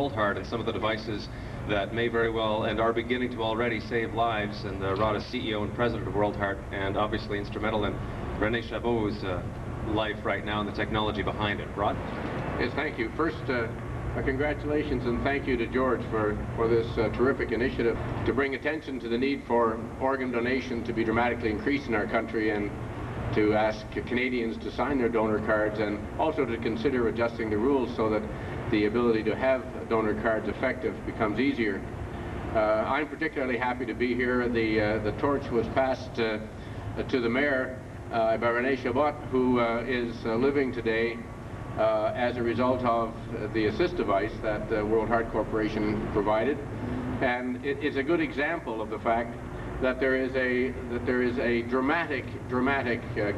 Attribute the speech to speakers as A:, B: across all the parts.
A: World Heart and some of the devices that may very well and are beginning to already save lives. And Rod is CEO and president of World Heart, and obviously instrumental in René Chabot's life right now and the technology behind it. Rod?
B: Yes, thank you. First, congratulations and thank you to George for this terrific initiative to bring attention to the need for organ donation to be dramatically increased in our country, and to ask Canadians to sign their donor cards, and also to consider adjusting the rules so that the ability to have donor cards effective becomes easier. I'm particularly happy to be here. The torch was passed to the mayor by René Chabot, who is living today as a result of the assist device that World Heart Corporation provided. And it's a good example of the fact that there is a dramatic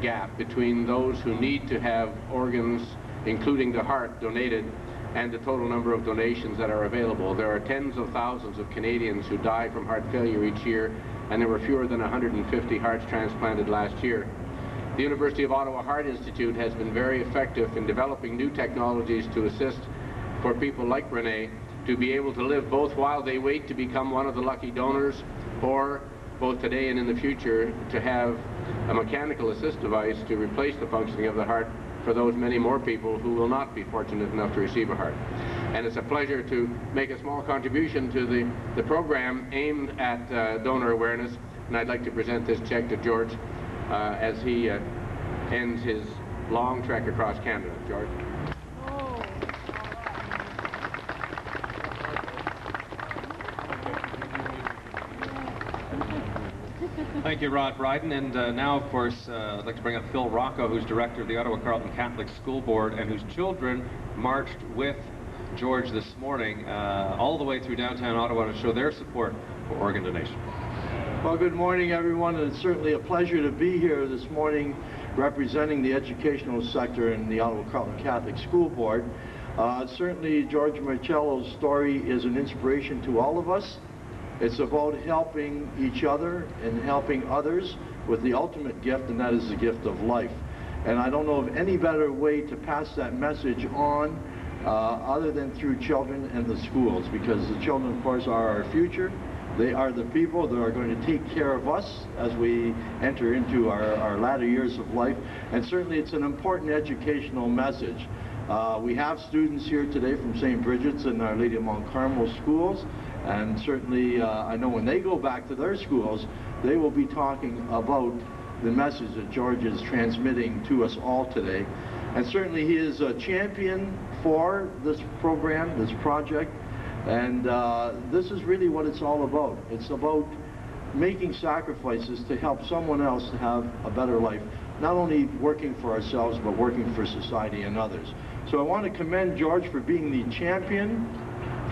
B: gap between those who need to have organs, including the heart, donated, and the total number of donations that are available. There are tens of thousands of Canadians who die from heart failure each year, and there were fewer than 150 hearts transplanted last year. The University of Ottawa Heart Institute has been very effective in developing new technologies to assist for people like René to be able to live both while they wait to become one of the lucky donors, or both today and in the future to have a mechanical assist device to replace the functioning of the heart for those many more people who will not be fortunate enough to receive a heart. And it's a pleasure to make a small contribution to the program aimed at donor awareness, and I'd like to present this check to George as he ends his long trek across Canada. George.
A: Thank you, Rod Bryden. And now, of course, I'd like to bring up Phil Rocco, who's director of the Ottawa Carleton Catholic School Board, and whose children marched with George this morning all the way through downtown Ottawa to show their support for organ donation.
C: Well, good morning, everyone. And it's certainly a pleasure to be here this morning representing the educational sector in the Ottawa Carleton Catholic School Board. Certainly, George Marcello's story is an inspiration to all of us. It's about helping each other and helping others with the ultimate gift, and that is the gift of life. And I don't know of any better way to pass that message on other than through children and the schools, because the children, of course, are our future. They are the people that are going to take care of us as we enter into our latter years of life. And certainly it's an important educational message. We have students here today from St. Bridget's and Our Lady of Mount Carmel schools. And certainly, I know when they go back to their schools, they will be talking about the message that George is transmitting to us all today. And certainly he is a champion for this program, this project. And this is really what it's all about. It's about making sacrifices to help someone else to have a better life. Not only working for ourselves, but working for society and others. So I want to commend George for being the champion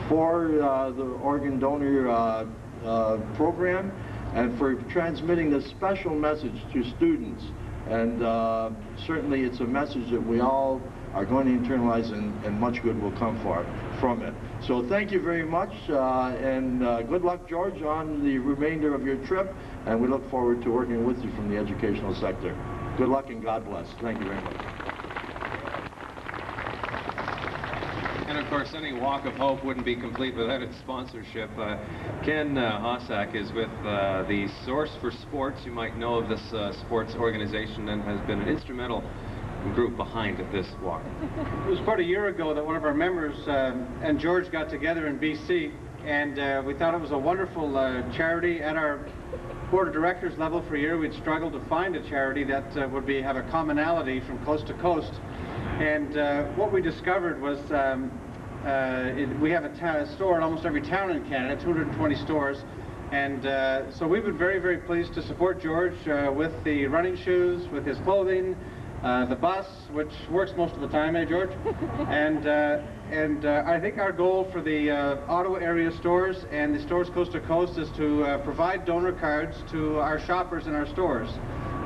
C: for the organ donor program, and for transmitting this special message to students. And certainly it's a message that we all are going to internalize, and much good will come from it. So thank you very much, and good luck, George, on the remainder of your trip, and we look forward to working with you from the educational sector. Good luck and God bless. Thank you very much.
A: And of course, any walk of hope wouldn't be complete without its sponsorship. Ken Hossack is with the Source for Sports. You might know of this sports organization, and has been an instrumental group behind this walk.
D: It was about a year ago that one of our members and George got together in BC, and we thought it was a wonderful charity. At our board of directors level for a year, we'd struggled to find a charity that would have a commonality from coast to coast. And what we discovered was we have a store in almost every town in Canada, 220 stores. And so we've been very, very pleased to support George with the running shoes, with his clothing, the bus, which works most of the time, eh, George? And I think our goal for the Ottawa area stores and the stores coast to coast is to provide donor cards to our shoppers in our stores.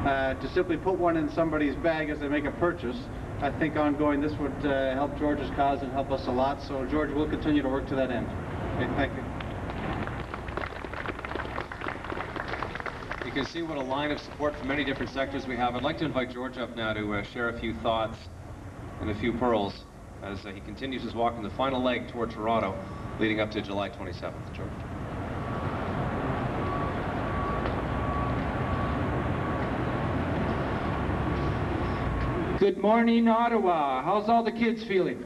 D: To simply put one in somebody's bag as they make a purchase. I think ongoing this would help George's cause and help us a lot. So George will continue to work to that end. Okay, thank you.
A: You can see what a line of support from many different sectors we have. I'd like to invite George up now to share a few thoughts and a few pearls as he continues his walk in the final leg toward Toronto, leading up to July 27th. George.
E: Good morning, Ottawa. How's all the kids feeling?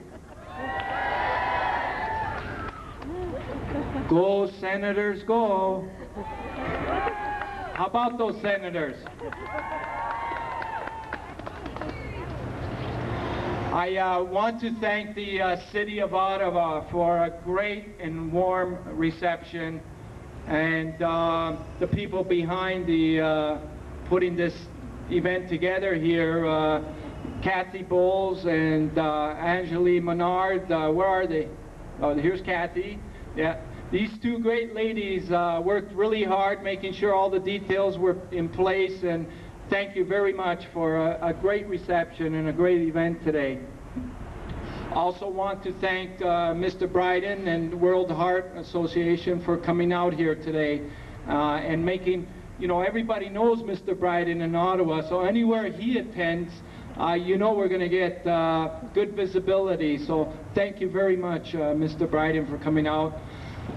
E: Go, Senators, go. How about those Senators? I want to thank the City of Ottawa for a great and warm reception, and the people behind the putting this event together here, Kathy Bowles and Angelique Menard. Where are they? Oh, here's Kathy. Yeah. These two great ladies worked really hard making sure all the details were in place, and thank you very much for a great reception and a great event today. Also want to thank Mr. Bryden and World Heart Association for coming out here today and making, you know, everybody knows Mr. Bryden in Ottawa, so anywhere he attends, you know we're going to get good visibility. So thank you very much, Mr. Bryden, for coming out.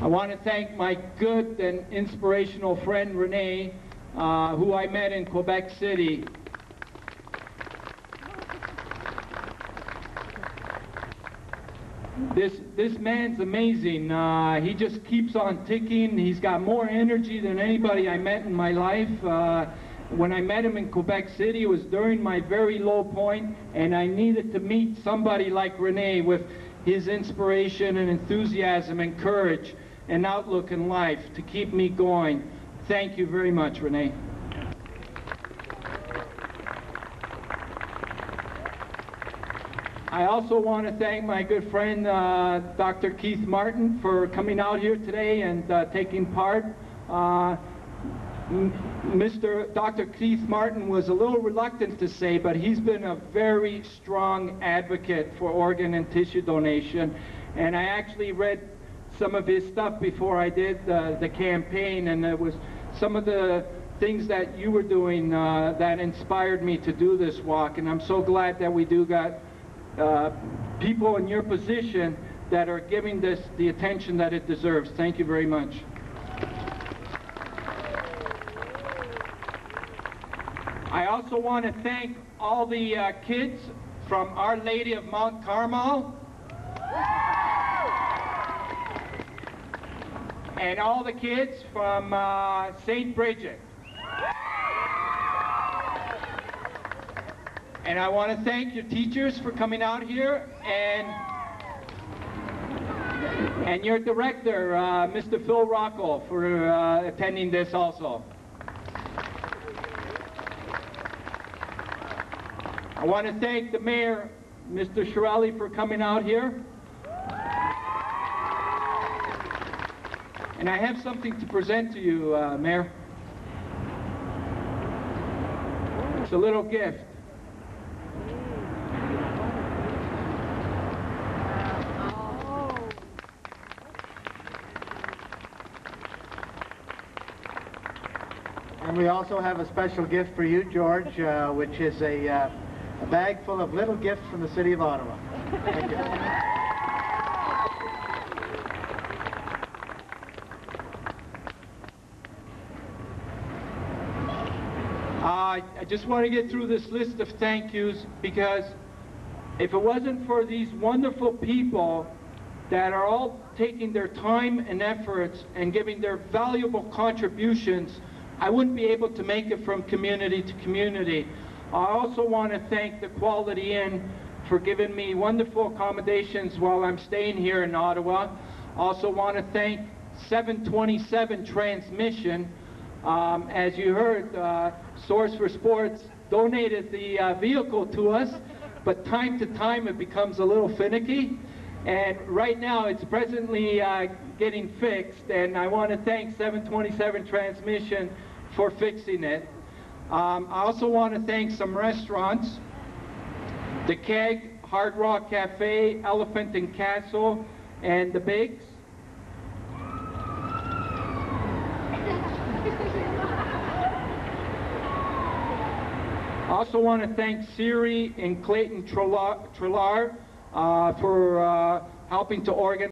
E: I want to thank my good and inspirational friend Renee, who I met in Quebec City. This man's amazing. He just keeps on ticking. He's got more energy than anybody I met in my life. When I met him in Quebec City, it was during my very low point, and I needed to meet somebody like Renee with his inspiration and enthusiasm and courage and outlook in life to keep me going. Thank you very much, Renee. I also want to thank my good friend Dr. Keith Martin for coming out here today and taking part. Dr. Keith Martin was a little reluctant to say, but he's been a very strong advocate for organ and tissue donation, and I actually read some of his stuff before I did the campaign, and it was some of the things that you were doing that inspired me to do this walk, and I'm so glad that we do got people in your position that are giving this the attention that it deserves. Thank you very much. I also want to thank all the kids from Our Lady of Mount Carmel and all the kids from St. Bridget. And I want to thank your teachers for coming out here, and your director, Mr. Phil Rocco, for attending this also. I want to thank the mayor, Mr. Shirelli, for coming out here. And I have something to present to you, Mayor. It's a little gift.
D: And we also have a special gift for you, George, which is a bag full of little gifts from the City of Ottawa. Thank you.
E: I just want to get through this list of thank yous, because if it wasn't for these wonderful people that are all taking their time and efforts and giving their valuable contributions, I wouldn't be able to make it from community to community. I also want to thank the Quality Inn for giving me wonderful accommodations while I'm staying here in Ottawa. Also want to thank 727 Transmission. As you heard, Source for Sports donated the vehicle to us, but time to time it becomes a little finicky. And right now it's presently getting fixed, and I want to thank 727 Transmission for fixing it. I also want to thank some restaurants, The Keg, Hard Rock Cafe, Elephant and Castle, and The Bigs. I also want to thank Siri and Clayton Trillar for helping to organize